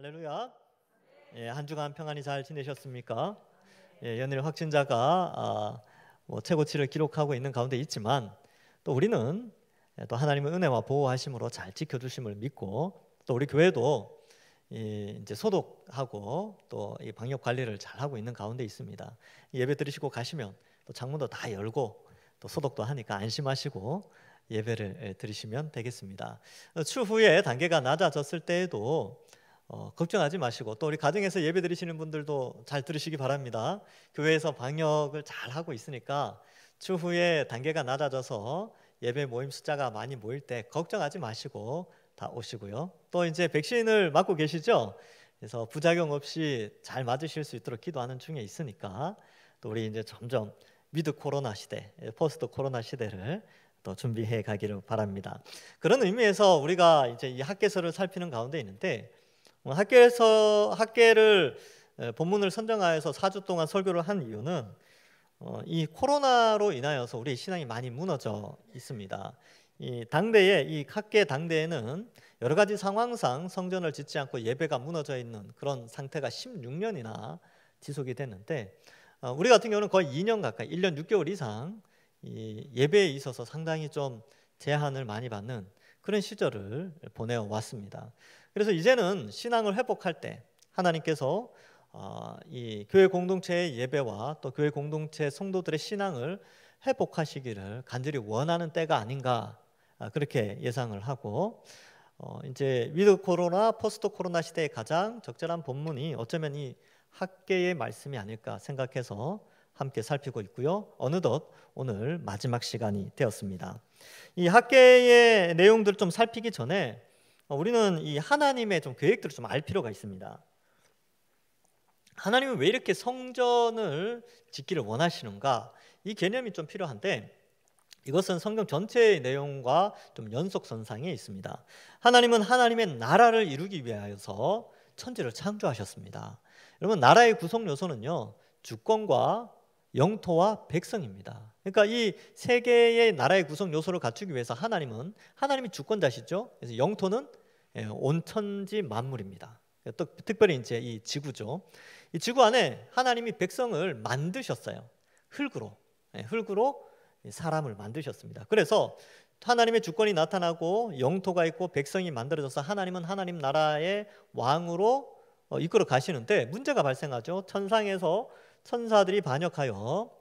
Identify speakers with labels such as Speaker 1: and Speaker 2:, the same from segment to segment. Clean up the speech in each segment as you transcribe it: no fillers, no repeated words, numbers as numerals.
Speaker 1: 할렐루야. 한 주간 평안히 잘 지내셨습니까? 연일 확진자가 최고치를 기록하고 있는 가운데 있지만 또 우리는 또 하나님의 은혜와 보호하심으로 잘 지켜주심을 믿고 또 우리 교회도 이제 소독하고 또 이 방역 관리를 잘 하고 있는 가운데 있습니다. 예배 드리시고 가시면 또 창문도 다 열고 또 소독도 하니까 안심하시고 예배를 드리시면 되겠습니다. 추후에 단계가 낮아졌을 때에도 걱정하지 마시고 또 우리 가정에서 예배 드리시는 분들도 잘 들으시기 바랍니다. 교회에서 방역을 잘 하고 있으니까 추후에 단계가 낮아져서 예배 모임 숫자가 많이 모일 때 걱정하지 마시고 다 오시고요. 또 이제 백신을 맞고 계시죠? 그래서 부작용 없이 잘 맞으실 수 있도록 기도하는 중에 있으니까 또 우리 이제 점점 위드 코로나 시대, 포스트 코로나 시대를 또 준비해 가기를 바랍니다. 그런 의미에서 우리가 이제 이 학개서를 살피는 가운데 있는데 학개를 본문을 선정하여서 4주 동안 설교를 한 이유는 이 코로나로 인하여서 우리 신앙이 많이 무너져 있습니다. 이 당대에 이 학개 당대에는 여러 가지 상황상 성전을 짓지 않고 예배가 무너져 있는 그런 상태가 16년이나 지속이 됐는데 우리 같은 경우는 거의 2년 가까이 1년 6개월 이상 이 예배에 있어서 상당히 좀 제한을 많이 받는 그런 시절을 보내어 왔습니다. 그래서 이제는 신앙을 회복할 때 하나님께서 이 교회 공동체의 예배와 또 교회 공동체 성도들의 신앙을 회복하시기를 간절히 원하는 때가 아닌가 그렇게 예상을 하고 이제 위드 코로나, 포스트 코로나 시대에 가장 적절한 본문이 어쩌면 이 학개의 말씀이 아닐까 생각해서 함께 살피고 있고요. 어느덧 오늘 마지막 시간이 되었습니다. 이 학개의 내용들을 좀 살피기 전에 우리는 이 하나님의 좀 계획들을 좀 알 필요가 있습니다. 하나님은 왜 이렇게 성전을 짓기를 원하시는가? 이 개념이 좀 필요한데 이것은 성경 전체의 내용과 좀 연속선상에 있습니다. 하나님은 하나님의 나라를 이루기 위하여서 천지를 창조하셨습니다. 여러분, 나라의 구성 요소는요, 주권과 영토와 백성입니다. 그러니까 이 세 개의 나라의 구성 요소를 갖추기 위해서 하나님이 주권자시죠. 그래서 영토는 온 천지 만물입니다. 또 특별히 이제 이 지구죠. 이 지구 안에 하나님이 백성을 만드셨어요. 흙으로 사람을 만드셨습니다. 그래서 하나님의 주권이 나타나고 영토가 있고 백성이 만들어져서 하나님은 하나님 나라의 왕으로 이끌어 가시는데 문제가 발생하죠. 천상에서 천사들이 반역하여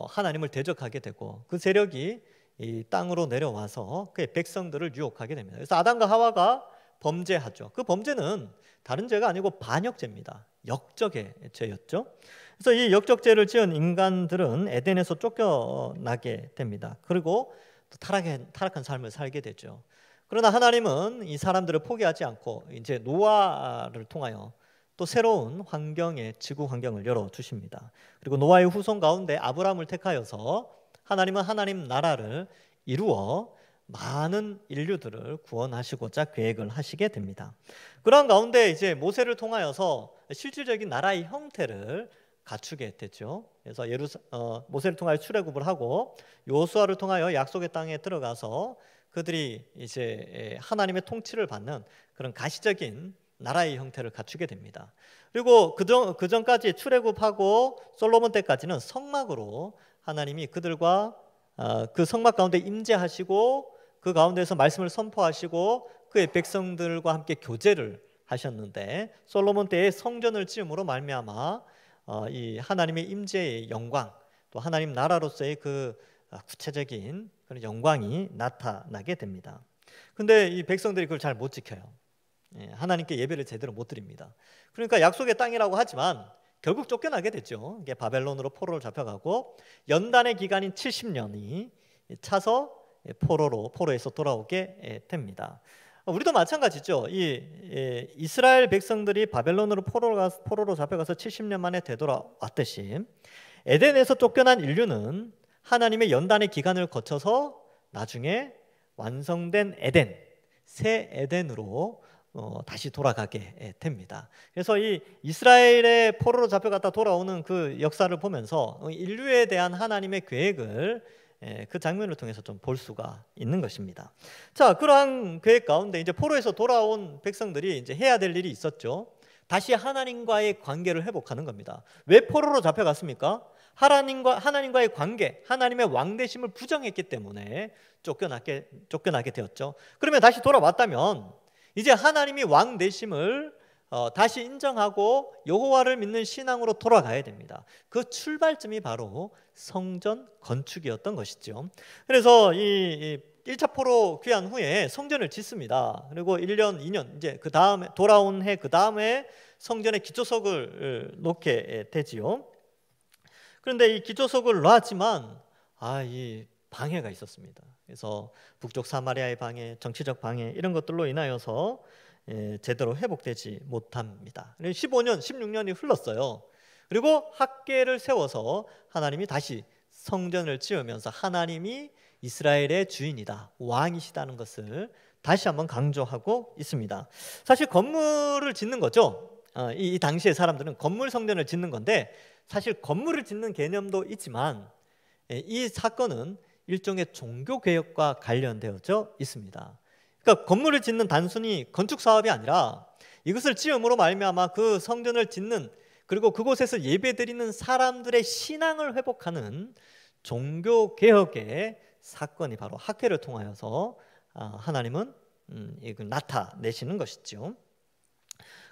Speaker 1: 하나님을 대적하게 되고 그 세력이 이 땅으로 내려와서 그의 백성들을 유혹하게 됩니다. 그래서 아담과 하와가 범죄하죠. 그 범죄는 다른 죄가 아니고 반역죄입니다. 역적의 죄였죠. 그래서 이 역적죄를 지은 인간들은 에덴에서 쫓겨나게 됩니다. 그리고 또 타락한 삶을 살게 되죠. 그러나 하나님은 이 사람들을 포기하지 않고 이제 노아를 통하여 또 새로운 지구 환경을 열어주십니다. 그리고 노아의 후손 가운데 아브라함을 택하여서 하나님은 하나님 나라를 이루어 많은 인류들을 구원하시고자 계획을 하시게 됩니다. 그러한 가운데 이제 모세를 통하여서 실질적인 나라의 형태를 갖추게 됐죠. 그래서 모세를 통하여 출애굽을 하고 여호수아를 통하여 약속의 땅에 들어가서 그들이 이제 하나님의 통치를 받는 그런 가시적인 나라의 형태를 갖추게 됩니다. 그리고 그 전까지 출애굽하고 솔로몬 때까지는 성막으로 하나님이 그들과 그 성막 가운데 임재하시고 그 가운데서 말씀을 선포하시고 그의 백성들과 함께 교제를 하셨는데 솔로몬 때에 성전을 지음으로 말미암아 이 하나님의 임재의 영광 또 하나님 나라로서의 그 구체적인 그런 영광이 나타나게 됩니다. 근데 이 백성들이 그걸 잘 못 지켜요. 하나님께 예배를 제대로 못 드립니다. 그러니까 약속의 땅이라고 하지만 결국 쫓겨나게 됐죠. 이게 바벨론으로 포로를 잡혀가고 연단의 기간인 70년이 차서 포로에서 돌아오게 됩니다. 우리도 마찬가지죠. 이 이스라엘 백성들이 바벨론으로 포로로 잡혀가서 70년 만에 되돌아왔듯이 에덴에서 쫓겨난 인류는 하나님의 연단의 기간을 거쳐서 나중에 완성된 에덴, 새 에덴으로 다시 돌아가게 됩니다. 그래서 이 이스라엘의 포로로 잡혀갔다 돌아오는 그 역사를 보면서 인류에 대한 하나님의 계획을 그 장면을 통해서 좀 볼 수가 있는 것입니다. 자, 그러한 계획 가운데 이제 포로에서 돌아온 백성들이 이제 해야 될 일이 있었죠. 다시 하나님과의 관계를 회복하는 겁니다. 왜 포로로 잡혀갔습니까? 하나님과의 관계, 하나님의 왕되심을 부정했기 때문에 쫓겨나게 되었죠. 그러면 다시 돌아왔다면 이제 하나님이 왕되심을 다시 인정하고 여호와를 믿는 신앙으로 돌아가야 됩니다. 그 출발점이 바로 성전 건축이었던 것이죠. 그래서 이 1차 포로 귀환 후에 성전을 짓습니다. 그리고 1년, 2년 이제 그 다음에 돌아온 해 그 다음에 성전에 기초석을 놓게 되지요. 그런데 이 기초석을 놨지만 이 방해가 있었습니다. 그래서 북쪽 사마리아의 방해, 정치적 방해 이런 것들로 인하여서 제대로 회복되지 못합니다. 15년, 16년이 흘렀어요. 그리고 학계를 세워서 하나님이 다시 성전을 지으면서 하나님이 이스라엘의 주인이다, 왕이시다는 것을 다시 한번 강조하고 있습니다. 사실 건물을 짓는 거죠. 이 당시의 사람들은 건물 성전을 짓는 건데 사실 건물을 짓는 개념도 있지만 이 사건은 일종의 종교개혁과 관련되어져 있습니다. 그러니까 건물을 짓는 단순히 건축 사업이 아니라 이것을 지음으로 말미암아 그 성전을 짓는 그리고 그곳에서 예배드리는 사람들의 신앙을 회복하는 종교개혁의 사건이 바로 학회를 통하여서 하나님은 이걸 나타내시는 것이죠.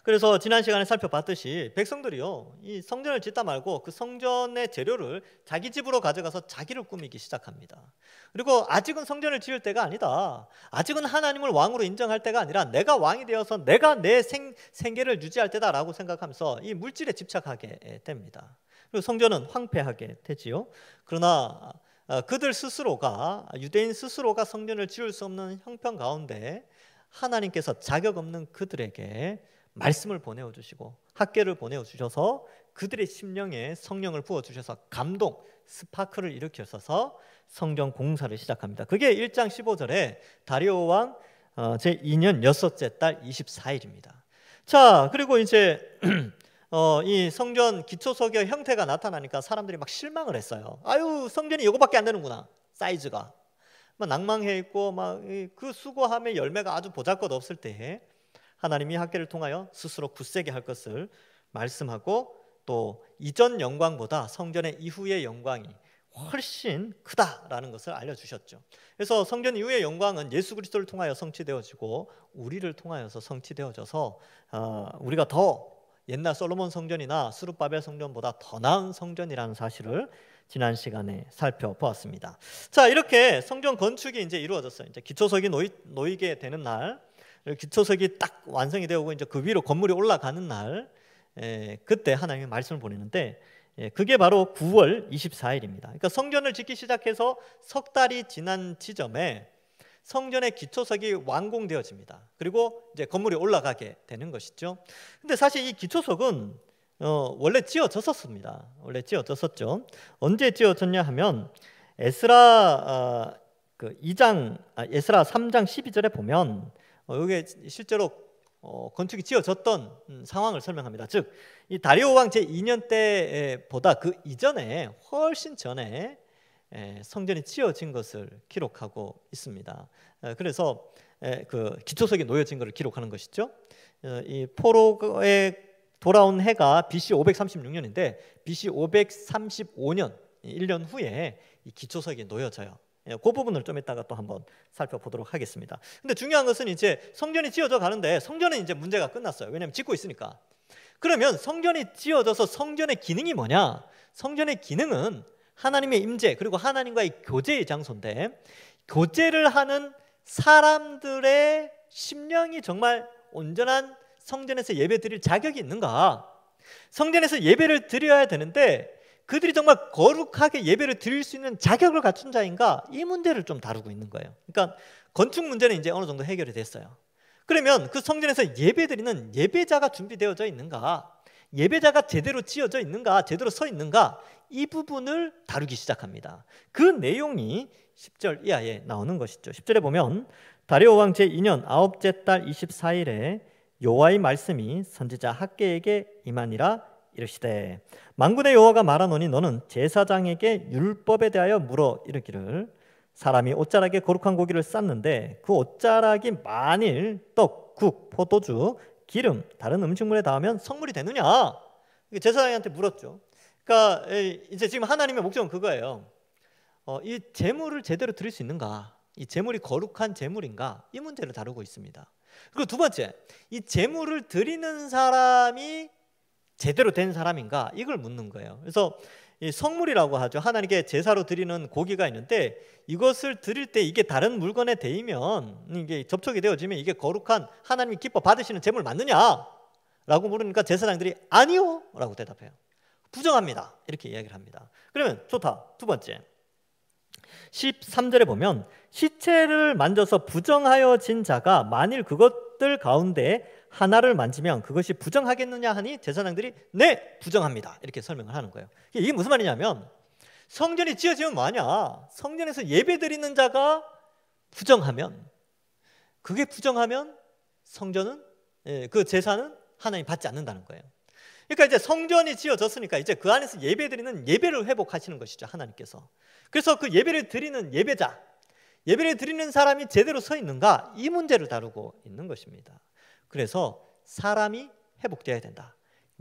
Speaker 1: 그래서 지난 시간에 살펴봤듯이 백성들이요, 이 성전을 짓다 말고 그 성전의 재료를 자기 집으로 가져가서 자기를 꾸미기 시작합니다. 그리고 아직은 성전을 지을 때가 아니다, 아직은 하나님을 왕으로 인정할 때가 아니라 내가 왕이 되어서 내가 내 생계를 유지할 때다라고 생각하면서 이 물질에 집착하게 됩니다. 그리고 성전은 황폐하게 되지요. 그러나 그들 스스로가, 유대인 스스로가 성전을 지을 수 없는 형편 가운데 하나님께서 자격 없는 그들에게 말씀을 보내어 주시고 학계를 보내어 주셔서 그들의 심령에 성령을 부어 주셔서 감동, 스파크를 일으켜서 성전 공사를 시작합니다. 그게 1장 15절에 다리오 왕 제2년 여섯째 달 24일입니다. 자, 그리고 이제 이 성전 기초석의 형태가 나타나니까 사람들이 막 실망을 했어요. 아유, 성전이 이거밖에 안 되는구나, 사이즈가. 막 낭망해 있고 막 그 수고함의 열매가 아주 보잘것없을 때에 하나님이 학계를 통하여 스스로 굳세게 할 것을 말씀하고 또 이전 영광보다 성전의 이후의 영광이 훨씬 크다라는 것을 알려주셨죠. 그래서 성전 이후의 영광은 예수 그리스도를 통하여 성취되어지고 우리를 통하여서 성취되어져서 우리가 더 옛날 솔로몬 성전이나 스룹바벨 성전보다 더 나은 성전이라는 사실을 지난 시간에 살펴보았습니다. 자, 이렇게 성전 건축이 이제 이루어졌어요. 이제 기초석이 놓이게 되는 날, 기초석이 딱 완성이 되고 이제 그 위로 건물이 올라가는 날, 그때 하나님의 말씀을 보내는데 그게 바로 9월 24일입니다. 그러니까 성전을 짓기 시작해서 석 달이 지난 지점에 성전의 기초석이 완공되어집니다. 그리고 이제 건물이 올라가게 되는 것이죠. 근데 사실 이 기초석은 원래 지어졌었습니다. 원래 지어졌었죠. 언제 지어졌냐 하면 에스라 3장 12절에 보면 이게 실제로 건축이 지어졌던 상황을 설명합니다. 즉, 이 다리오 왕 제2년 때보다 그 이전에 훨씬 전에 성전이 지어진 것을 기록하고 있습니다. 그래서 그 기초석이 놓여진 것을 기록하는 것이죠. 이 포로에 돌아온 해가 BC 536년인데 BC 535년 1년 후에 이 기초석이 놓여져요. 그 부분을 좀 이따가 또 한번 살펴보도록 하겠습니다. 근데 중요한 것은 이제 성전이 지어져 가는데 성전은 이제 문제가 끝났어요. 왜냐하면 짓고 있으니까. 그러면 성전이 지어져서 성전의 기능이 뭐냐? 성전의 기능은 하나님의 임재 그리고 하나님과의 교제의 장소인데 교제를 하는 사람들의 심령이 정말 온전한 성전에서 예배 드릴 자격이 있는가? 성전에서 예배를 드려야 되는데 그들이 정말 거룩하게 예배를 드릴 수 있는 자격을 갖춘 자인가? 이 문제를 좀 다루고 있는 거예요. 그러니까 건축 문제는 이제 어느 정도 해결이 됐어요. 그러면 그 성전에서 예배 드리는 예배자가 준비되어져 있는가? 예배자가 제대로 지어져 있는가? 제대로 서 있는가? 이 부분을 다루기 시작합니다. 그 내용이 10절 이하에 나오는 것이죠. 10절에 보면 다리오 왕 제2년 9째 달 24일에 여호와의 말씀이 선지자 학개에게 임하니라 이르시되 만군의 여호와가 말하노니 너는 제사장에게 율법에 대하여 물어 이르기를 사람이 옷자락에 거룩한 고기를 쌌는데 그 옷자락이 만일 떡, 국, 포도주, 기름, 다른 음식물에 닿으면 성물이 되느냐? 제사장한테 물었죠. 그러니까 이제 지금 하나님의 목적은 그거예요. 이 제물을 제대로 드릴 수 있는가? 이 제물이 거룩한 제물인가? 이 문제를 다루고 있습니다. 그리고 두 번째, 이 제물을 드리는 사람이 제대로 된 사람인가? 이걸 묻는 거예요. 그래서 이 성물이라고 하죠. 하나님께 제사로 드리는 고기가 있는데 이것을 드릴 때 이게 다른 물건에 대이면 이게 접촉이 되어지면 이게 거룩한 하나님이 기뻐 받으시는 제물 맞느냐? 라고 물으니까 제사장들이 아니요 라고 대답해요. 부정합니다. 이렇게 이야기를 합니다. 그러면 좋다. 두 번째 13절에 보면 시체를 만져서 부정하여진 자가 만일 그것들 가운데 하나를 만지면 그것이 부정하겠느냐 하니 제사장들이 네 부정합니다 이렇게 설명을 하는 거예요. 이게 무슨 말이냐면 성전이 지어지면 뭐하냐, 성전에서 예배드리는 자가 부정하면, 그게 부정하면 성전은 그 제사는 하나님 받지 않는다는 거예요. 그러니까 이제 성전이 지어졌으니까 이제 그 안에서 예배드리는 예배를 회복하시는 것이죠, 하나님께서. 그래서 그 예배를 드리는 예배자, 예배를 드리는 사람이 제대로 서 있는가, 이 문제를 다루고 있는 것입니다. 그래서 사람이 회복되어야 된다,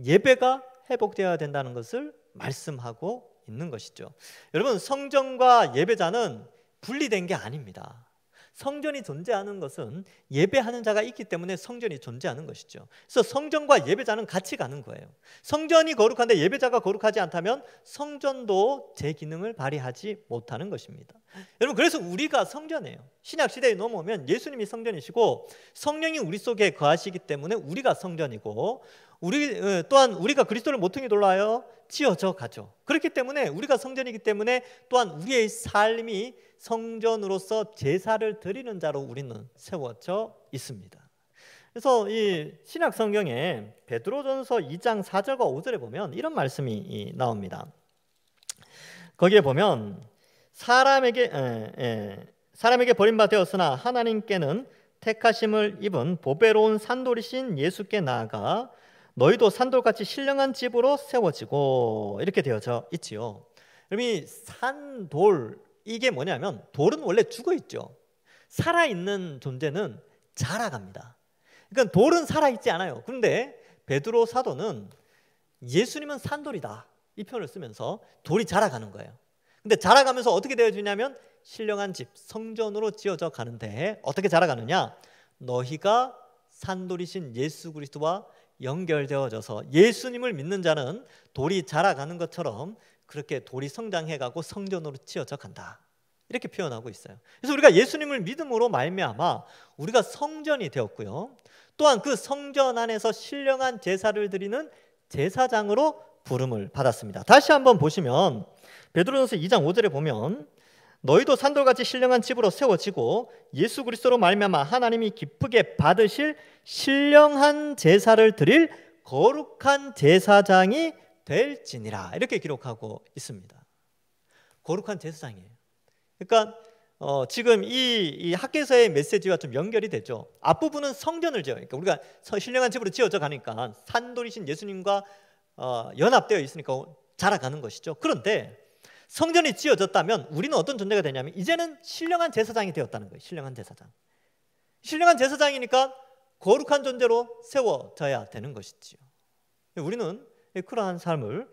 Speaker 1: 예배가 회복되어야 된다는 것을 말씀하고 있는 것이죠. 여러분, 성전과 예배자는 분리된 게 아닙니다. 성전이 존재하는 것은 예배하는 자가 있기 때문에 성전이 존재하는 것이죠. 그래서 성전과 예배자는 같이 가는 거예요. 성전이 거룩한데 예배자가 거룩하지 않다면 성전도 제 기능을 발휘하지 못하는 것입니다. 여러분, 그래서 우리가 성전이에요. 신약 시대에 넘어오면 예수님이 성전이시고 성령이 우리 속에 거하시기 때문에 우리가 성전이고, 우리 또한 우리가 그리스도를 모퉁이 돌라하여 지어져 가죠. 그렇기 때문에 우리가 성전이기 때문에 또한 우리의 삶이 성전으로서 제사를 드리는 자로 우리는 세워져 있습니다. 그래서 이 신약 성경에 베드로전서 2장 4절과 5절에 보면 이런 말씀이 나옵니다. 거기에 보면 사람에게 버림받았으나 하나님께는 택하심을 입은 보배로운 산돌이신 예수께 나아가 너희도 산돌같이 신령한 집으로 세워지고, 이렇게 되어져 있지요. 여러분, 이 산돌, 이게 뭐냐면 돌은 원래 죽어 있죠. 살아있는 존재는 자라갑니다. 그러니까 돌은 살아있지 않아요. 그런데 베드로 사도는 예수님은 산돌이다, 이 표현을 쓰면서 돌이 자라가는 거예요. 근데 자라가면서 어떻게 되어지냐면 신령한 집, 성전으로 지어져 가는데 어떻게 자라가느냐, 너희가 산돌이신 예수 그리스도와 연결되어져서 예수님을 믿는 자는 돌이 자라가는 것처럼 그렇게 돌이 성장해가고 성전으로 지어져 간다, 이렇게 표현하고 있어요. 그래서 우리가 예수님을 믿음으로 말미암아 우리가 성전이 되었고요, 또한 그 성전 안에서 신령한 제사를 드리는 제사장으로 부름을 받았습니다. 다시 한번 보시면 베드로전서 2장 5절에 보면 너희도 산돌같이 신령한 집으로 세워지고 예수 그리스도로 말미암아 하나님이 기쁘게 받으실 신령한 제사를 드릴 거룩한 제사장이 될지니라, 이렇게 기록하고 있습니다. 거룩한 제사장이에요. 그러니까 지금 이 학개서의 메시지와 좀 연결이 되죠. 앞부분은 성전을 지어요. 그러니까 우리가 신령한 집으로 지어져 가니까 산돌이신 예수님과 연합되어 있으니까 자라가는 것이죠. 그런데 성전이 지어졌다면 우리는 어떤 존재가 되냐면 이제는 신령한 제사장이 되었다는 거예요. 신령한 제사장. 신령한 제사장이니까 거룩한 존재로 세워져야 되는 것이지요. 우리는 그러한 삶을,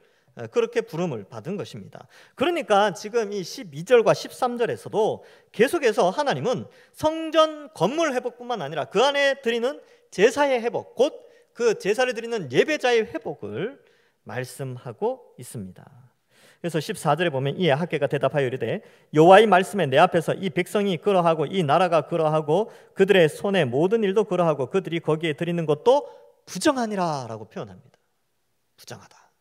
Speaker 1: 그렇게 부름을 받은 것입니다. 그러니까 지금 이 12절과 13절에서도 계속해서 하나님은 성전 건물 회복뿐만 아니라 그 안에 드리는 제사의 회복, 곧 그 제사를 드리는 예배자의 회복을 말씀하고 있습니다. 그래서 14절에 보면 이에 학개가 대답하여 이르되 여호와의 말씀에 내 앞에서 이 백성이 그러하고 이 나라가 그러하고 그들의 손의 모든 일도 그러하고 그들이 거기에 드리는 것도 부정하니라 라고 표현합니다. 부정하다.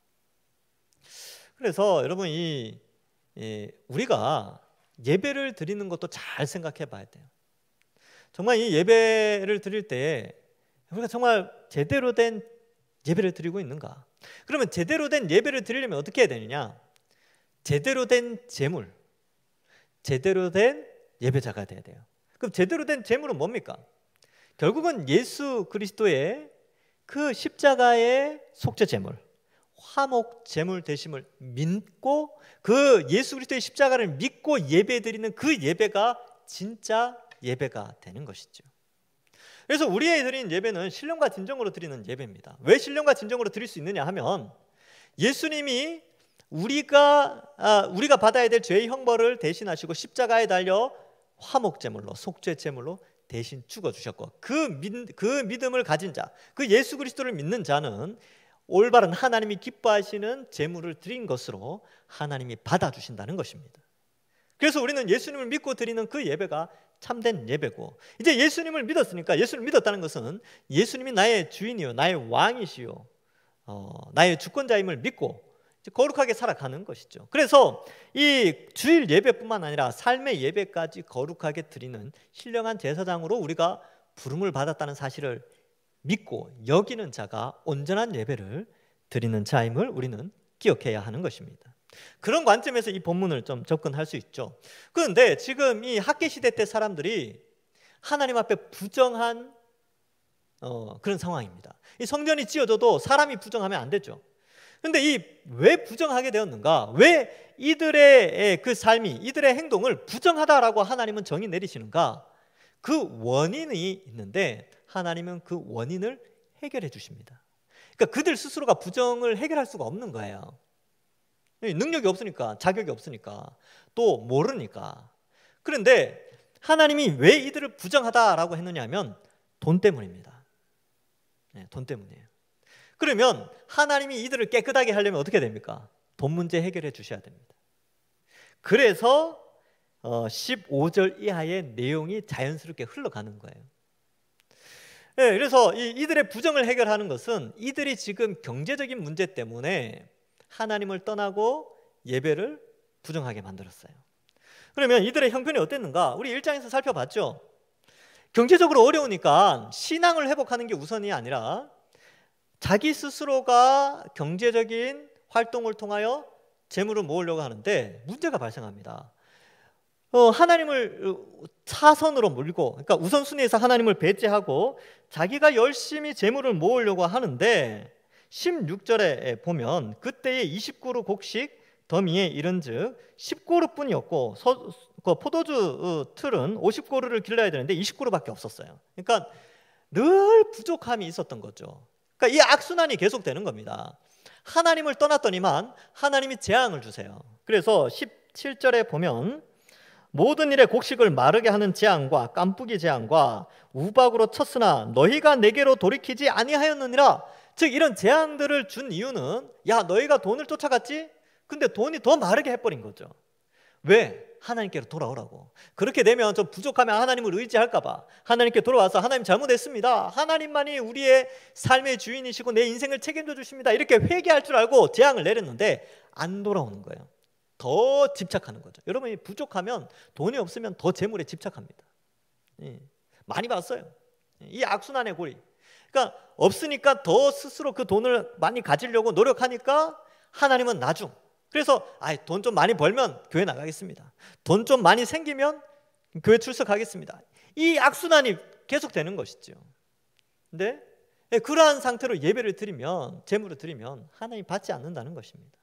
Speaker 1: 그래서 여러분, 우리가 예배를 드리는 것도 잘 생각해 봐야 돼요. 정말 이 예배를 드릴 때 우리가 정말 제대로 된 예배를 드리고 있는가? 그러면 제대로 된 예배를 드리려면 어떻게 해야 되느냐? 제대로 된 제물, 제대로 된 예배자가 돼야 돼요. 그럼 제대로 된 제물은 뭡니까? 결국은 예수 그리스도의 그 십자가의 속죄 제물, 화목 제물 되심을 믿고 그 예수 그리스도의 십자가를 믿고 예배드리는 그 예배가 진짜 예배가 되는 것이죠. 그래서 우리의 드리는 예배는 신령과 진정으로 드리는 예배입니다. 왜 신령과 진정으로 드릴 수 있느냐 하면 예수님이 우리가 받아야 될 죄의 형벌을 대신하시고 십자가에 달려 화목 제물로 속죄 제물로 대신 죽어 주셨고 그 믿음을 가진 자, 그 예수 그리스도를 믿는 자는 올바른 하나님이 기뻐하시는 제물을 드린 것으로 하나님이 받아주신다는 것입니다. 그래서 우리는 예수님을 믿고 드리는 그 예배가 참된 예배고, 이제 예수님을 믿었으니까, 예수님을 믿었다는 것은 예수님이 나의 주인이요 나의 왕이시요 나의 주권자임을 믿고 거룩하게 살아가는 것이죠. 그래서 이 주일 예배뿐만 아니라 삶의 예배까지 거룩하게 드리는 신령한 제사장으로 우리가 부름을 받았다는 사실을 믿고 여기는 자가 온전한 예배를 드리는 자임을 우리는 기억해야 하는 것입니다. 그런 관점에서 이 본문을 좀 접근할 수 있죠. 그런데 지금 이 학계 시대 때 사람들이 하나님 앞에 부정한 그런 상황입니다. 이 성전이 지어져도 사람이 부정하면 안 되죠. 그런데 왜 부정하게 되었는가? 왜 이들의 그 삶이, 이들의 행동을 부정하다라고 하나님은 정의 내리시는가? 그 원인이 있는데 하나님은 그 원인을 해결해 주십니다. 그러니까 그들 스스로가 부정을 해결할 수가 없는 거예요. 능력이 없으니까, 자격이 없으니까, 또 모르니까. 그런데 하나님이 왜 이들을 부정하다라고 했느냐 하면 돈 때문입니다. 돈 때문이에요. 그러면 하나님이 이들을 깨끗하게 하려면 어떻게 됩니까? 돈 문제 해결해 주셔야 됩니다. 그래서 15절 이하의 내용이 자연스럽게 흘러가는 거예요. 그래서 이들의 부정을 해결하는 것은 이들이 지금 경제적인 문제 때문에 하나님을 떠나고 예배를 부정하게 만들었어요. 그러면 이들의 형편이 어땠는가? 우리 1장에서 살펴봤죠. 경제적으로 어려우니까 신앙을 회복하는 게 우선이 아니라 자기 스스로가 경제적인 활동을 통하여 재물을 모으려고 하는데 문제가 발생합니다. 하나님을 차선으로 몰고, 그러니까 우선순위에서 하나님을 배제하고 자기가 열심히 재물을 모으려고 하는데 16절에 보면 그때의 20그루 곡식 더미에 이른즉 10그루뿐이었고 포도주 틀은 50그루를 길러야 되는데 20그루밖에 없었어요. 그러니까 늘 부족함이 있었던 거죠. 그러니까 이 악순환이 계속되는 겁니다. 하나님을 떠났더니만 하나님이 재앙을 주세요. 그래서 17절에 보면 모든 일에 곡식을 마르게 하는 재앙과 깐뿌기 재앙과 우박으로 쳤으나 너희가 내게로 돌이키지 아니하였느니라. 즉 이런 재앙들을 준 이유는 너희가 돈을 쫓아갔지? 근데 돈이 더 마르게 해버린 거죠. 왜? 하나님께로 돌아오라고. 그렇게 되면 좀 부족하면 하나님을 의지할까 봐 하나님께 돌아와서 하나님 잘못했습니다, 하나님만이 우리의 삶의 주인이시고 내 인생을 책임져 주십니다, 이렇게 회개할 줄 알고 재앙을 내렸는데 안 돌아오는 거예요. 더 집착하는 거죠. 여러분이 부족하면, 돈이 없으면 더 재물에 집착합니다. 많이 봤어요. 이 악순환의 고리. 그러니까 없으니까 더 스스로 그 돈을 많이 가지려고 노력하니까 하나님은 나중. 그래서 돈 좀 많이 벌면 교회 나가겠습니다, 돈 좀 많이 생기면 교회 출석하겠습니다. 이 악순환이 계속되는 것이죠. 근데 그러한 상태로 예배를 드리면, 제물을 드리면 하나님 받지 않는다는 것입니다.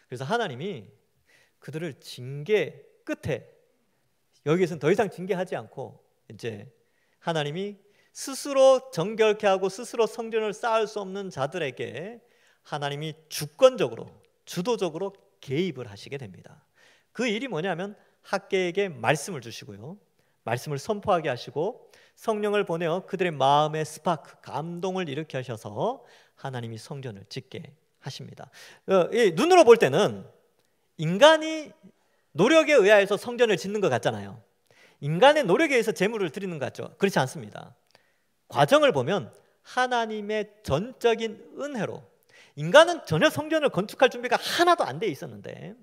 Speaker 1: 그래서 하나님이 그들을 징계 끝에, 여기에서는 더 이상 징계하지 않고 이제 하나님이 스스로 정결케 하고 스스로 성전을 쌓을 수 없는 자들에게 하나님이 주권적으로, 주도적으로 개입을 하시게 됩니다. 그 일이 뭐냐면 학개에게 말씀을 주시고요, 말씀을 선포하게 하시고 성령을 보내어 그들의 마음의 스파크, 감동을 일으켜 하셔서 하나님이 성전을 짓게 하십니다. 눈으로 볼 때는 인간이 노력에 의하여서 성전을 짓는 것 같잖아요. 인간의 노력에 의해서 제물을 드리는 것 같죠. 그렇지 않습니다. 과정을 보면 하나님의 전적인 은혜로, 인간은 전혀 성전을 건축할 준비가 하나도 안 돼 있었는데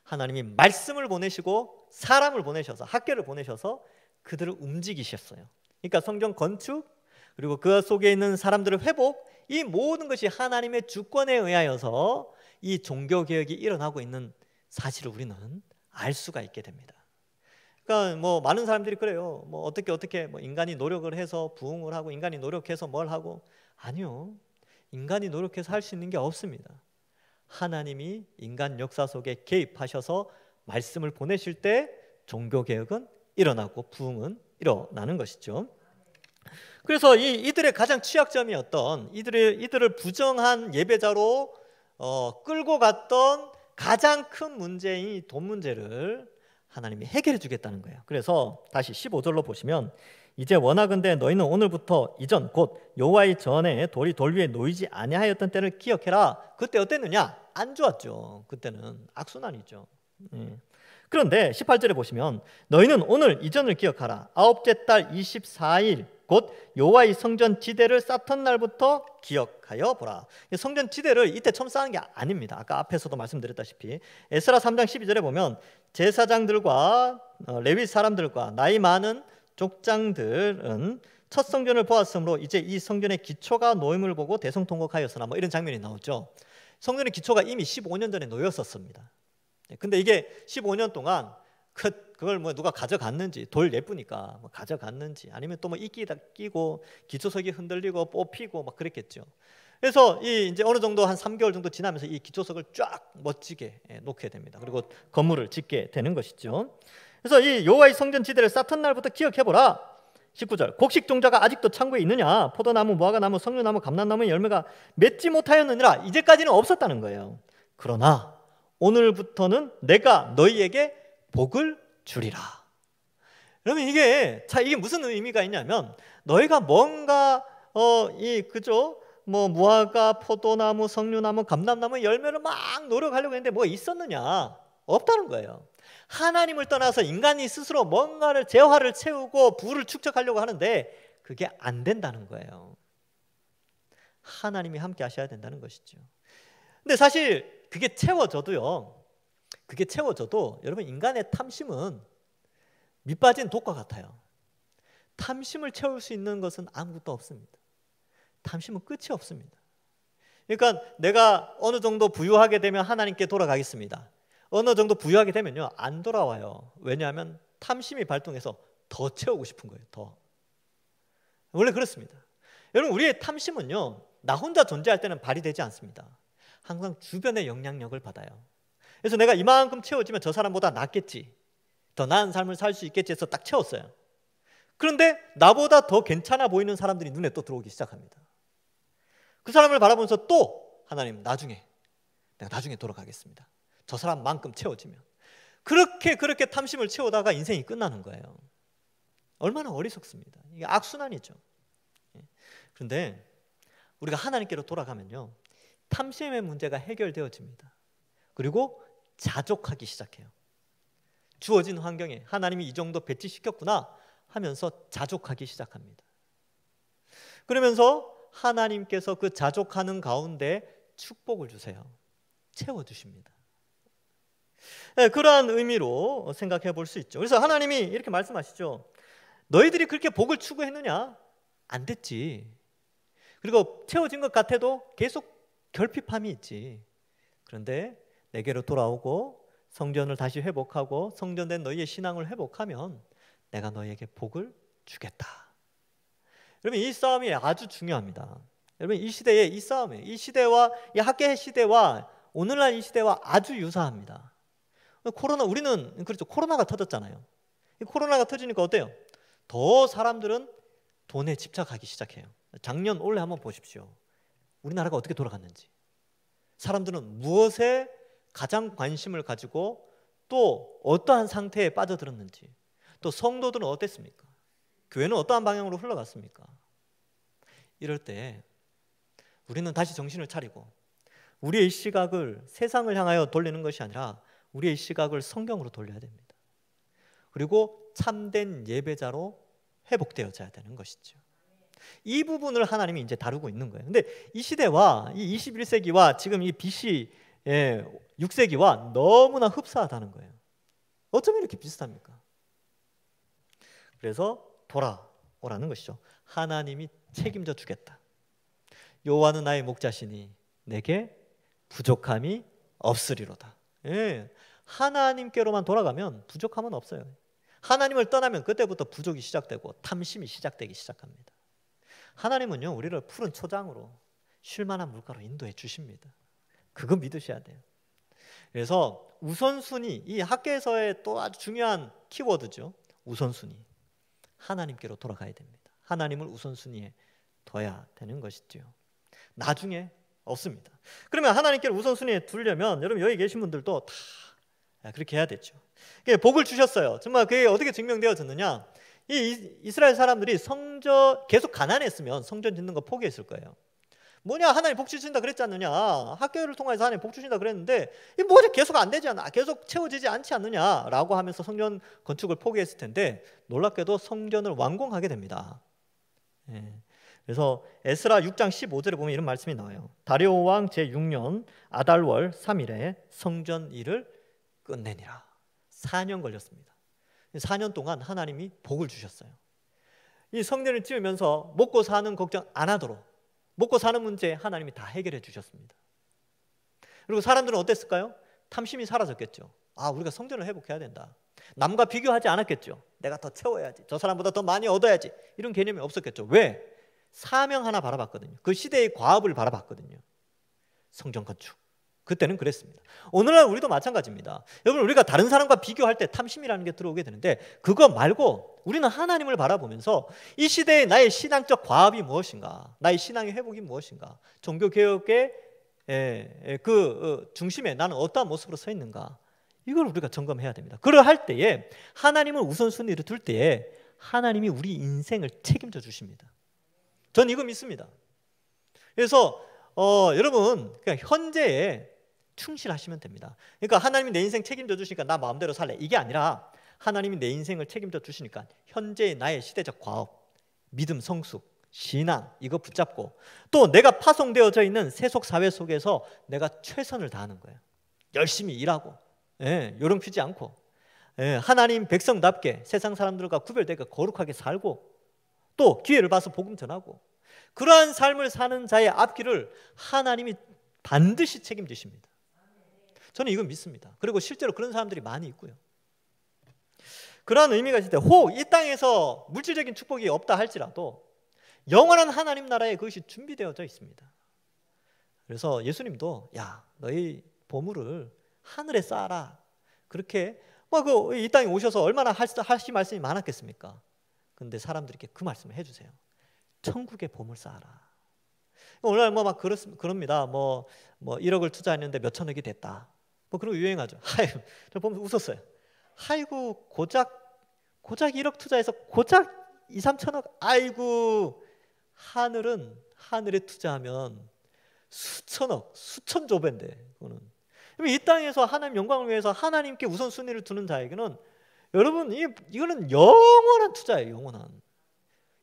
Speaker 1: 하나님이 말씀을 보내시고 사람을 보내셔서, 학개를 보내셔서 그들을 움직이셨어요. 그러니까 성전 건축, 그리고 그 속에 있는 사람들의 회복, 이 모든 것이 하나님의 주권에 의하여서 이 종교개혁이 일어나고 있는 사실을 우리는 알 수가 있게 됩니다. 그러니까 많은 사람들이 그래요. 어떻게 인간이 노력을 해서 부흥을 하고 인간이 노력해서 뭘 하고, 아니요. 인간이 노력해서 할 수 있는 게 없습니다. 하나님이 인간 역사 속에 개입하셔서 말씀을 보내실 때 종교개혁은 일어나고 부흥은 일어나는 것이죠. 그래서 이들의 가장 취약점이었던 이들을 부정한 예배자로 끌고 갔던 가장 큰 문제인 돈 문제를 하나님이 해결해 주겠다는 거예요. 그래서 다시 15절로 보시면 이제 원하건대 너희는 오늘부터 이전 곧 여호와의 전에 돌이 돌 위에 놓이지 아니하였던 때를 기억해라. 그때 어땠느냐? 안 좋았죠. 그때는 악순환이죠. 그런데 18절에 보시면 너희는 오늘 이전을 기억하라. 아홉째 달 24일 곧 여호와의 성전 지대를 쌓던 날부터 기억하여 보라. 성전 지대를 이때 처음 쌓은 게 아닙니다. 아까 앞에서도 말씀드렸다시피 에스라 3장 12절에 보면 제사장들과 레위 사람들과 나이 많은 족장들은 첫 성전을 보았으므로 이제 이 성전의 기초가 놓임을 보고 대성통곡하였으나 뭐 이런 장면이 나오죠. 성전의 기초가 이미 15년 전에 놓였었습니다. 근데 이게 15년 동안 그걸 뭐 누가 가져갔는지, 돌 예쁘니까 뭐 가져갔는지, 아니면 또 뭐 이끼다 끼고 기초석이 흔들리고 뽑히고 막 그랬겠죠. 그래서 이제 어느 정도 한 3개월 정도 지나면서 이 기초석을 쫙 멋지게 놓게 됩니다. 그리고 건물을 짓게 되는 것이죠. 그래서 이 여호와의 성전 지대를 쌓던 날부터 기억해 보라. 19절 곡식 종자가 아직도 창고에 있느냐? 포도나무, 무화과나무, 석류나무, 감람나무의 열매가 맺지 못하였느니라. 이제까지는 없었다는 거예요. 그러나 오늘부터는 내가 너희에게 복을 주리라. 그러면 이게 무슨 의미가 있냐면 너희가 뭔가 뭐 무화과, 포도나무, 석류나무, 감람나무 열매를 막 노력하려고 했는데 뭐가 있었느냐? 없다는 거예요. 하나님을 떠나서 인간이 스스로 뭔가를 재화를 채우고 부를 축적하려고 하는데 그게 안 된다는 거예요. 하나님이 함께 하셔야 된다는 것이죠. 근데 사실 그게 채워져도 여러분 인간의 탐심은 밑빠진 독과 같아요. 탐심을 채울 수 있는 것은 아무것도 없습니다. 탐심은 끝이 없습니다. 그러니까 내가 어느 정도 부유하게 되면 하나님께 돌아가겠습니다. 어느 정도 부유하게 되면요 안 돌아와요. 왜냐하면 탐심이 발동해서 더 채우고 싶은 거예요. 더. 원래 그렇습니다. 여러분 우리의 탐심은요 나 혼자 존재할 때는 발휘되지 않습니다. 항상 주변의 영향력을 받아요. 그래서 내가 이만큼 채워지면 저 사람보다 낫겠지, 더 나은 삶을 살 수 있겠지 해서 딱 채웠어요. 그런데 나보다 더 괜찮아 보이는 사람들이 눈에 또 들어오기 시작합니다. 그 사람을 바라보면서 또 하나님 내가 나중에 돌아가겠습니다. 저 사람만큼 채워지면. 그렇게 탐심을 채우다가 인생이 끝나는 거예요. 얼마나 어리석습니다. 이게 악순환이죠. 그런데 우리가 하나님께로 돌아가면요 탐심의 문제가 해결되어집니다. 그리고 자족하기 시작해요. 주어진 환경에 하나님이 이 정도 배치시켰구나 하면서 자족하기 시작합니다. 그러면서 하나님께서 그 자족하는 가운데 축복을 주세요. 채워주십니다. 그러한 의미로 생각해 볼 수 있죠. 그래서 하나님이 이렇게 말씀하시죠. 너희들이 그렇게 복을 추구했느냐? 안 됐지. 그리고 채워진 것 같아도 계속 결핍함이 있지. 그런데 내게로 돌아오고 성전을 다시 회복하고 성전된 너희의 신앙을 회복하면 내가 너희에게 복을 주겠다. 여러분 이 싸움이 아주 중요합니다. 여러분 이 시대의 이 싸움이에요. 이 시대와 이 학계 시대와 오늘날 이 시대와 아주 유사합니다. 우리는 그렇죠. 코로나가 터졌잖아요. 이 코로나가 터지니까 어때요? 더 사람들은 돈에 집착하기 시작해요. 작년 올해 한번 보십시오. 우리나라가 어떻게 돌아갔는지. 사람들은 무엇에 가장 관심을 가지고 또 어떠한 상태에 빠져들었는지, 또 성도들은 어땠습니까? 교회는 어떠한 방향으로 흘러갔습니까? 이럴 때 우리는 다시 정신을 차리고 우리의 시각을 세상을 향하여 돌리는 것이 아니라 우리의 시각을 성경으로 돌려야 됩니다. 그리고 참된 예배자로 회복되어져야 되는 것이죠. 이 부분을 하나님이 이제 다루고 있는 거예요. 근데 이 시대와 이 21세기와 지금 이 BC 6세기와 너무나 흡사하다는 거예요. 어쩌면 이렇게 비슷합니까? 그래서 돌아오라는 것이죠. 하나님이 책임져 주겠다. 여호와는 나의 목자시니 내게 부족함이 없으리로다. 하나님께로만 돌아가면 부족함은 없어요. 하나님을 떠나면 그때부터 부족이 시작되고 탐심이 시작되기 시작합니다. 하나님은요 우리를 푸른 초장으로 쉴만한 물가로 인도해 주십니다. 그거 믿으셔야 돼요. 그래서 우선순위, 이 학계에서의 또 아주 중요한 키워드죠. 우선순위. 하나님께로 돌아가야 됩니다. 하나님을 우선순위에 둬야 되는 것이죠. 나중에 없습니다. 그러면 하나님께로 우선순위에 두려면 여러분 여기 계신 분들도 다 그렇게 해야 되죠. 복을 주셨어요. 정말 그게 어떻게 증명되어졌느냐? 이 이스라엘 사람들이 성전 계속 가난했으면 성전 짓는 거 포기했을 거예요. 뭐냐, 하나님 복 주신다 그랬지 않느냐, 학교를 통해서 하나님 복 주신다 그랬는데 이 뭐지 계속 안 되지 않아, 계속 채워지지 않지 않느냐라고 하면서 성전 건축을 포기했을 텐데 놀랍게도 성전을 완공하게 됩니다. 그래서 에스라 6장 15절에 보면 이런 말씀이 나와요. 다리오 왕 제6년 아달월 3일에 성전 일을 끝내니라. 4년 걸렸습니다. 4년 동안 하나님이 복을 주셨어요. 이 성전을 지으면서 먹고 사는 걱정 안 하도록 먹고 사는 문제 하나님이 다 해결해 주셨습니다. 그리고 사람들은 어땠을까요? 탐심이 사라졌겠죠. 아, 우리가 성전을 회복해야 된다. 남과 비교하지 않았겠죠. 내가 더 채워야지, 저 사람보다 더 많이 얻어야지, 이런 개념이 없었겠죠. 왜? 사명 하나 바라봤거든요. 그 시대의 과업을 바라봤거든요. 성전 건축. 그때는 그랬습니다. 오늘날 우리도 마찬가지입니다. 여러분, 우리가 다른 사람과 비교할 때 탐심이라는 게 들어오게 되는데 그거 말고 우리는 하나님을 바라보면서 이 시대의 나의 신앙적 과업이 무엇인가, 나의 신앙의 회복이 무엇인가, 종교개혁의 그 중심에 나는 어떠한 모습으로 서 있는가, 이걸 우리가 점검해야 됩니다. 그러할 때에 하나님을 우선순위로 둘 때에 하나님이 우리 인생을 책임져 주십니다. 전 이거 믿습니다. 그래서 여러분 그냥 현재에 충실하시면 됩니다. 그러니까 하나님이 내 인생 책임져 주시니까 나 마음대로 살래, 이게 아니라 하나님이 내 인생을 책임져 주시니까 현재의 나의 시대적 과업, 믿음, 성숙, 신앙, 이거 붙잡고 또 내가 파송되어져 있는 세속 사회 속에서 내가 최선을 다하는 거예요. 열심히 일하고 요령 피지 않고 하나님 백성답게 세상 사람들과 구별되게 거룩하게 살고 또 기회를 봐서 복음 전하고, 그러한 삶을 사는 자의 앞길을 하나님이 반드시 책임지십니다. 저는 이건 믿습니다. 그리고 실제로 그런 사람들이 많이 있고요. 그러한 의미가 있을 때 혹 이 땅에서 물질적인 축복이 없다 할지라도 영원한 하나님 나라에 그것이 준비되어져 있습니다. 그래서 예수님도 야, 너희 보물을 하늘에 쌓아라, 그렇게 이 땅에 오셔서 얼마나 하신 말씀이 많았겠습니까? 근데 사람들에게 그 말씀을 해주세요. 천국의 보물 쌓아라. 오늘 막 그럽니다. 뭐 1억을 투자했는데 몇 천억이 됐다. 그런 거 유행하죠. 아이고, 저 보면서 웃었어요. 아이고, 고작 1억 투자해서 고작 2, 3천억. 아이고, 하늘에 투자하면 수천억, 수천조배인데 그거는. 이 땅에서 하나님 영광을 위해서 하나님께 우선순위를 두는 자에게는 여러분 이거는 영원한 투자예요. 영원한.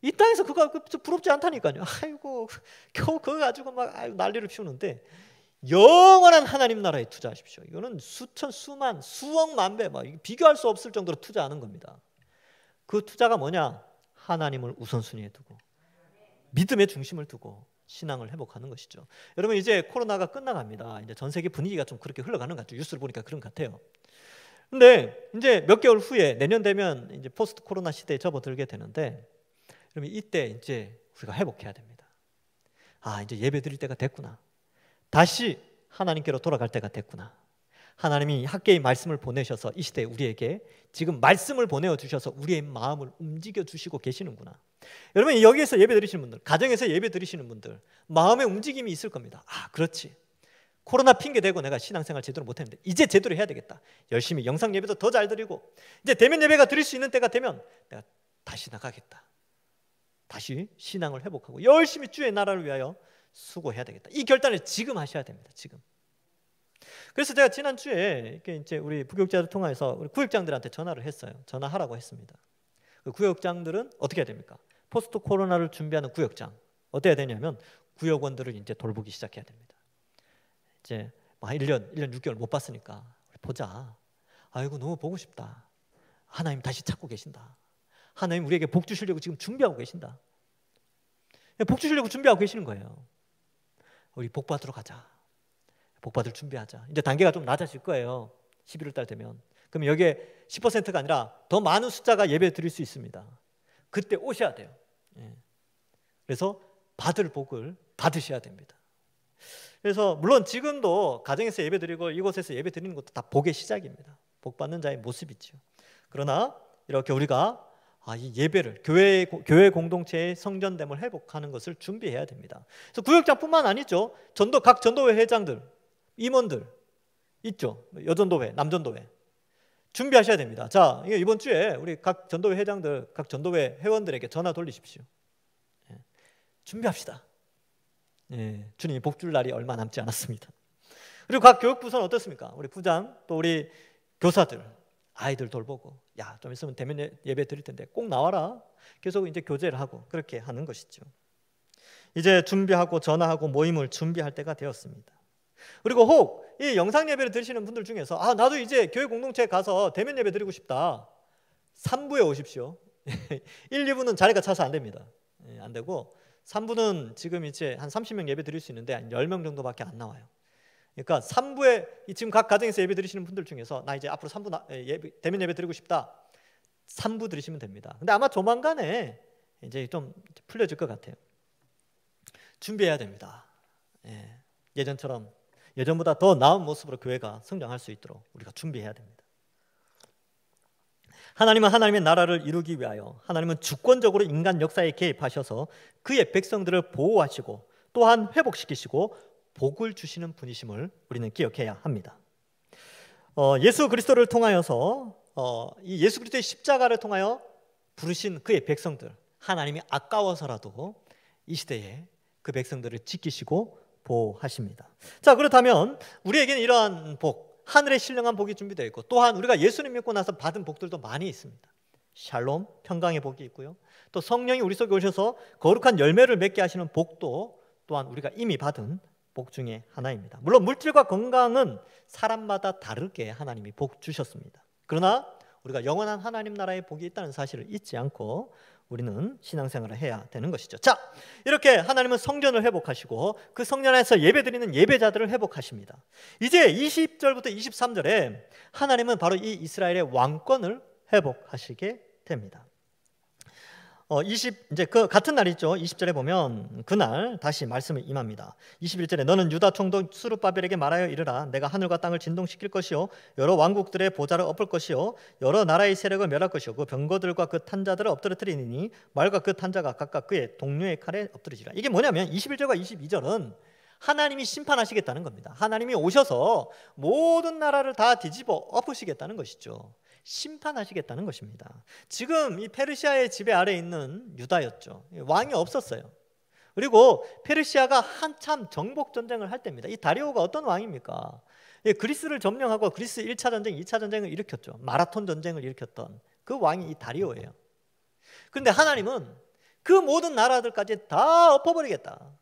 Speaker 1: 이 땅에서 그거 부럽지 않다니까요. 아이고, 겨우 그거 가지고 막 난리를 피우는데 영원한 하나님 나라에 투자하십시오. 이거는 수천, 수만, 수억, 만배 비교할 수 없을 정도로 투자하는 겁니다. 그 투자가 뭐냐? 하나님을 우선순위에 두고 믿음의 중심을 두고 신앙을 회복하는 것이죠. 여러분, 이제 코로나가 끝나갑니다. 이제 전 세계 분위기가 좀 그렇게 흘러가는 것 같죠. 뉴스를 보니까 그런 것 같아요. 근데 이제 몇 개월 후에 내년 되면 이제 포스트 코로나 시대에 접어들게 되는데, 그러면 이때 이제 우리가 회복해야 됩니다. 아, 이제 예배 드릴 때가 됐구나. 다시 하나님께로 돌아갈 때가 됐구나. 하나님이 학계의 말씀을 보내셔서 이 시대에 우리에게 지금 말씀을 보내어 주셔서 우리의 마음을 움직여 주시고 계시는구나. 여러분, 여기에서 예배 드리시는 분들, 가정에서 예배 드리시는 분들 마음의 움직임이 있을 겁니다. 아, 그렇지, 코로나 핑계 대고 내가 신앙생활 제대로 못했는데 이제 제대로 해야 되겠다. 열심히 영상 예배도 더 잘 드리고 이제 대면 예배가 드릴 수 있는 때가 되면 내가 다시 나가겠다. 다시 신앙을 회복하고 열심히 주의 나라를 위하여 수고해야 되겠다. 이 결단을 지금 하셔야 됩니다. 지금. 그래서 제가 지난주에 이제 우리 부교육자를 통해서 우리 구역장들한테 전화를 했어요. 전화하라고 했습니다. 그 구역장들은 어떻게 해야 됩니까? 포스트 코로나를 준비하는 구역장 어떻게 해야 되냐면 구역원들을 이제 돌보기 시작해야 됩니다. 이제 1년 6개월 못 봤으니까 보자. 아이고, 너무 보고 싶다. 하나님 다시 찾고 계신다. 하나님 우리에게 복 주시려고 지금 준비하고 계신다. 복 주시려고 준비하고 계시는 거예요. 우리 복 받으러 가자. 복 받을 준비하자. 이제 단계가 좀 낮아질 거예요. 11월 달 되면. 그럼 여기에 10%가 아니라 더 많은 숫자가 예배 드릴 수 있습니다. 그때 오셔야 돼요. 그래서 받을 복을 받으셔야 됩니다. 그래서 물론 지금도 가정에서 예배드리고 이곳에서 예배드리는 것도 다 복의 시작입니다. 복 받는 자의 모습이죠. 그러나 이렇게 우리가 이 예배를 교회 공동체의 성전됨을 회복하는 것을 준비해야 됩니다. 그래서 구역장뿐만 아니죠. 각 전도회 회장들, 임원들 있죠. 여전도회, 남전도회 준비하셔야 됩니다. 자, 이번 주에 우리 각 전도회 회장들, 각 전도회 회원들에게 전화 돌리십시오. 준비합시다. 주님이 복 줄 날이 얼마 남지 않았습니다. 그리고 각 교육부서는 어떻습니까? 우리 부장 또 우리 교사들 아이들 돌보고 좀 있으면 대면 예배 드릴 텐데 꼭 나와라. 계속 이제 교제를 하고 그렇게 하는 것이죠. 이제 준비하고 전화하고 모임을 준비할 때가 되었습니다. 그리고 혹 이 영상 예배를 드리시는 분들 중에서 나도 이제 교회 공동체에 가서 대면 예배 드리고 싶다. 3부에 오십시오. 1, 2부는 자리가 차서 안 됩니다. 안 되고 3부는 지금 이제 한 30명 예배 드릴 수 있는데 한 10명 정도밖에 안 나와요. 그러니까 3부에 지금 각 가정에서 예배 드리시는 분들 중에서 나 이제 앞으로 3부 대면 예배 드리고 싶다. 3부 드리시면 됩니다. 근데 아마 조만간에 이제 좀 풀려질 것 같아요. 준비해야 됩니다. 예전보다 더 나은 모습으로 교회가 성장할 수 있도록 우리가 준비해야 됩니다. 하나님은 하나님의 나라를 이루기 위하여 하나님은 주권적으로 인간 역사에 개입하셔서 그의 백성들을 보호하시고 또한 회복시키시고 복을 주시는 분이심을 우리는 기억해야 합니다. 예수 그리스도를 통하여서 이 예수 그리스도의 십자가를 통하여 부르신 그의 백성들, 하나님이 아까워서라도 이 시대에 그 백성들을 지키시고 보호하십니다. 자, 그렇다면 우리에게는 이러한 복, 하늘의 신령한 복이 준비되어 있고 또한 우리가 예수님 믿고 나서 받은 복들도 많이 있습니다. 샬롬, 평강의 복이 있고요. 또 성령이 우리 속에 오셔서 거룩한 열매를 맺게 하시는 복도 또한 우리가 이미 받은 복 중에 하나입니다. 물론 물질과 건강은 사람마다 다르게 하나님이 복 주셨습니다. 그러나 우리가 영원한 하나님 나라의 복이 있다는 사실을 잊지 않고 우리는 신앙생활을 해야 되는 것이죠. 자, 이렇게 하나님은 성전을 회복하시고 그 성전 안에서 예배드리는 예배자들을 회복하십니다. 이제 20절부터 23절에 하나님은 바로 이 이스라엘의 왕권을 회복하시게 됩니다. 이제 그 같은 날이죠. 20절에 보면 그날 다시 말씀을 임합니다. 21절에 너는 유다 총독 스룹바벨에게 말하여 이르라. 내가 하늘과 땅을 진동시킬 것이요 여러 왕국들의 보좌를 엎을 것이요 여러 나라의 세력을 멸할 것이요 그 병거들과 그 탄자들을 엎드러뜨리니 말과 그 탄자가 각각 그의 동료의 칼에 엎드리지라. 이게 뭐냐면 21절과 22절은 하나님이 심판하시겠다는 겁니다. 하나님이 오셔서 모든 나라를 다 뒤집어 엎으시겠다는 것이죠. 심판하시겠다는 것입니다. 지금 이 페르시아의 지배 아래에 있는 유다였죠. 왕이 없었어요. 그리고 페르시아가 한참 정복 전쟁을 할 때입니다. 이 다리오가 어떤 왕입니까? 그리스를 점령하고 그리스 1차 전쟁, 2차 전쟁을 일으켰죠. 마라톤 전쟁을 일으켰던 그 왕이 이 다리오예요. 그런데 하나님은 그 모든 나라들까지 다 엎어버리겠다.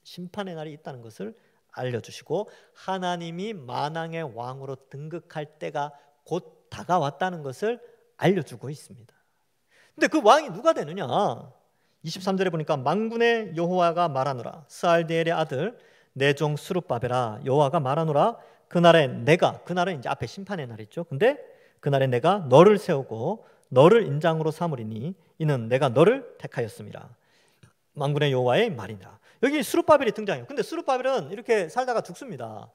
Speaker 1: 심판의 날이 있다는 것을 알려주시고 하나님이 만왕의 왕으로 등극할 때가 곧 다가왔다는 것을 알려주고 있습니다. 근데 그 왕이 누가 되느냐? 23절에 보니까 만군의 여호와가 말하노라. 스알디엘의 아들 내 종 스룹바벨아 여호와가 말하노라. 그날에 그날은 이제 앞에 심판의 날이죠. 근데 그날에 내가 너를 세우고 너를 인장으로 삼으리니 이는 내가 너를 택하였음이라. 만군의 여호와의 말이니라. 여기 스룹바벨이 등장해요. 근데 스룹바벨은 이렇게 살다가 죽습니다.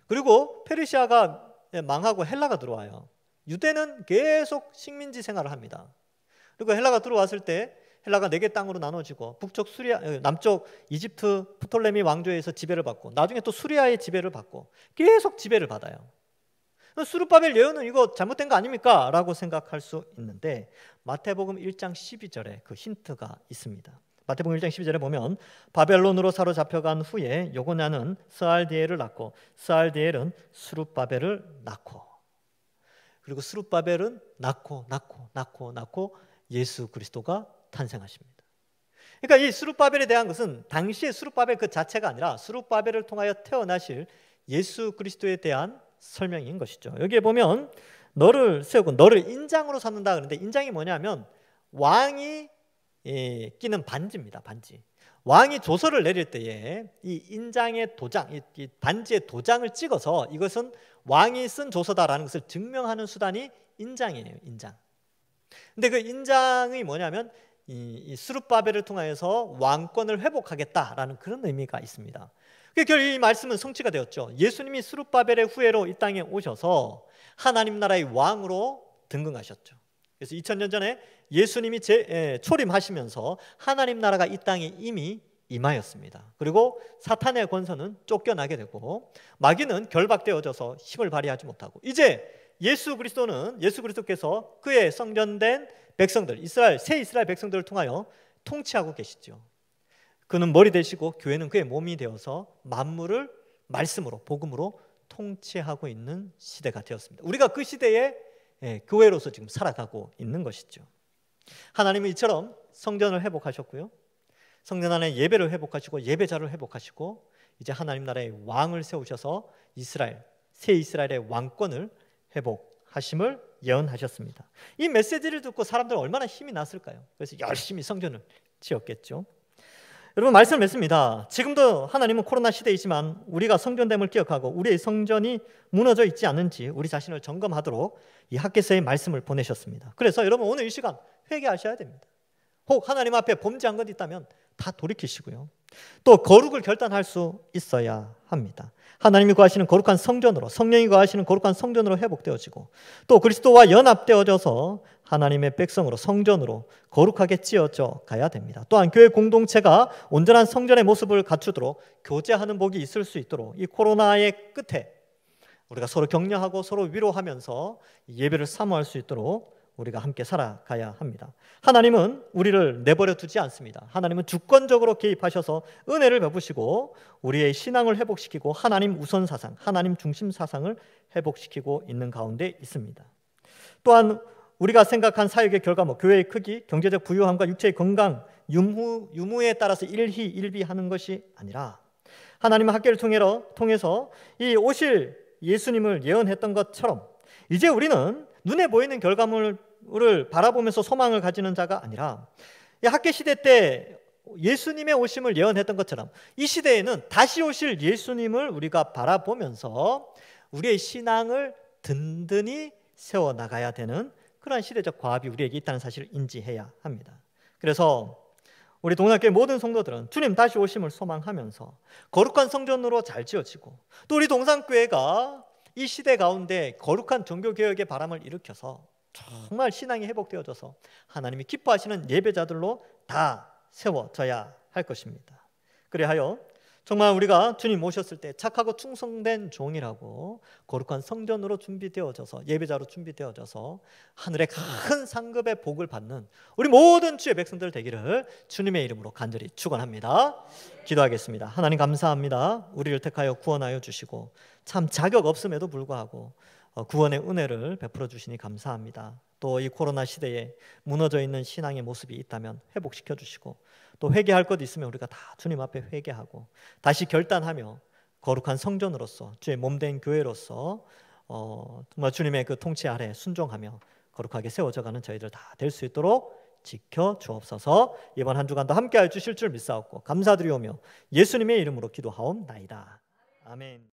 Speaker 1: 그리고 페르시아가 망하고 헬라가 들어와요. 유대는 계속 식민지 생활을 합니다. 그리고 헬라가 들어왔을 때 헬라가 4개 땅으로 나눠지고 북쪽 남쪽 이집트 프톨레미 왕조에서 지배를 받고 나중에 또 수리아의 지배를 받고 계속 지배를 받아요. 스룹바벨 예언은 이거 잘못된 거 아닙니까? 라고 생각할 수 있는데 마태복음 1장 12절에 그 힌트가 있습니다. 마태복음 1장 12절에 보면 바벨론으로 사로잡혀간 후에 요고냐는 스알디엘을 낳고 스알디엘은 스룹바벨을 낳고 그리고 스룹바벨은 낳고 예수 그리스도가 탄생하십니다. 그러니까 이 스룹바벨에 대한 것은 당시의 스룹바벨 그 자체가 아니라 스룹바벨을 통하여 태어나실 예수 그리스도에 대한 설명인 것이죠. 여기에 보면 너를 세우고 너를 인장으로 삼는다 그러는데 인장이 뭐냐면 왕이 끼는 반지입니다. 반지. 왕이 조서를 내릴 때에 이 인장의 도장, 이 반지의 도장을 찍어서 이것은 왕이 쓴 조서다라는 것을 증명하는 수단이 인장이에요. 인장. 근데 그 인장이 뭐냐면 이 스룹바벨을 통하여서 왕권을 회복하겠다라는 그런 의미가 있습니다. 결국 이 말씀은 성취가 되었죠. 예수님이 스룹바벨의 후예로 이 땅에 오셔서 하나님 나라의 왕으로 등극하셨죠. 그래서 2000년 전에 예수님이 초림하시면서 하나님 나라가 이 땅에 이미 임하였습니다. 그리고 사탄의 권세는 쫓겨나게 되고 마귀는 결박되어져서 힘을 발휘하지 못하고, 이제 예수 그리스도께서 그의 성전된 백성들, 새 이스라엘 백성들을 통하여 통치하고 계시죠. 그는 머리 되시고 교회는 그의 몸이 되어서 만물을 말씀으로, 복음으로 통치하고 있는 시대가 되었습니다. 우리가 그 시대에 교회로서 지금 살아가고 있는 것이죠. 하나님은 이처럼 성전을 회복하셨고요, 성전 안에 예배를 회복하시고 예배자를 회복하시고, 이제 하나님 나라의 왕을 세우셔서 새 이스라엘의 왕권을 회복하심을 예언하셨습니다. 이 메시지를 듣고 사람들 얼마나 힘이 났을까요? 그래서 열심히 성전을 지었겠죠. 여러분, 말씀을 맺습니다. 지금도 하나님은 코로나 시대이지만 우리가 성전됨을 기억하고 우리의 성전이 무너져 있지 않는지 우리 자신을 점검하도록 이 학개서의 말씀을 보내셨습니다. 그래서 여러분, 오늘 이 시간 회개하셔야 됩니다. 혹 하나님 앞에 범죄한 것 있다면 다 돌이키시고요, 또 거룩을 결단할 수 있어야 합니다. 하나님이 거하시는 거룩한 성전으로, 성령이 거하시는 거룩한 성전으로 회복되어지고, 또 그리스도와 연합되어져서 하나님의 백성으로, 성전으로 거룩하게 찌어져 가야 됩니다. 또한 교회 공동체가 온전한 성전의 모습을 갖추도록 교제하는 복이 있을 수 있도록, 이 코로나의 끝에 우리가 서로 격려하고 서로 위로하면서 예배를 사모할 수 있도록 우리가 함께 살아가야 합니다. 하나님은 우리를 내버려 두지 않습니다. 하나님은 주권적으로 개입하셔서 은혜를 베푸시고 우리의 신앙을 회복시키고 하나님 우선 사상, 하나님 중심 사상을 회복시키고 있는 가운데 있습니다. 또한 우리가 생각한 사역의 결과물, 교회의 크기, 경제적 부유함과 육체의 건강, 유무에 따라서 일희일비하는 것이 아니라 하나님의 학계를 통해서 이 오실 예수님을 예언했던 것처럼 이제 우리는 눈에 보이는 결과물을 바라보면서 소망을 가지는 자가 아니라, 이 학계 시대 때 예수님의 오심을 예언했던 것처럼 이 시대에는 다시 오실 예수님을 우리가 바라보면서 우리의 신앙을 든든히 세워나가야 되는 그러한 시대적 과업이 우리에게 있다는 사실을 인지해야 합니다. 그래서 우리 동남교회 모든 성도들은 주님 다시 오심을 소망하면서 거룩한 성전으로 잘 지어지고, 또 우리 동산교회가 이 시대 가운데 거룩한 종교개혁의 바람을 일으켜서 정말 신앙이 회복되어져서 하나님이 기뻐하시는 예배자들로 다 세워져야 할 것입니다. 그래하여 정말 우리가 주님 오셨을 때 착하고 충성된 종이라고 거룩한 성전으로 준비되어져서, 예배자로 준비되어져서 하늘의 큰 상급의 복을 받는 우리 모든 주의 백성들 되기를 주님의 이름으로 간절히 축원합니다. 기도하겠습니다. 하나님, 감사합니다. 우리를 택하여 구원하여 주시고 참 자격 없음에도 불구하고 구원의 은혜를 베풀어 주시니 감사합니다. 또 이 코로나 시대에 무너져 있는 신앙의 모습이 있다면 회복시켜 주시고, 또 회개할 것 있으면 우리가 다 주님 앞에 회개하고 다시 결단하며 거룩한 성전으로서, 주의 몸된 교회로서 정말 주님의 그 통치 아래 순종하며 거룩하게 세워져가는 저희들 다 될 수 있도록 지켜 주옵소서. 이번 한 주간도 함께하여 주실 줄 믿사옵고 감사드리오며 예수님의 이름으로 기도하옵나이다. 아멘.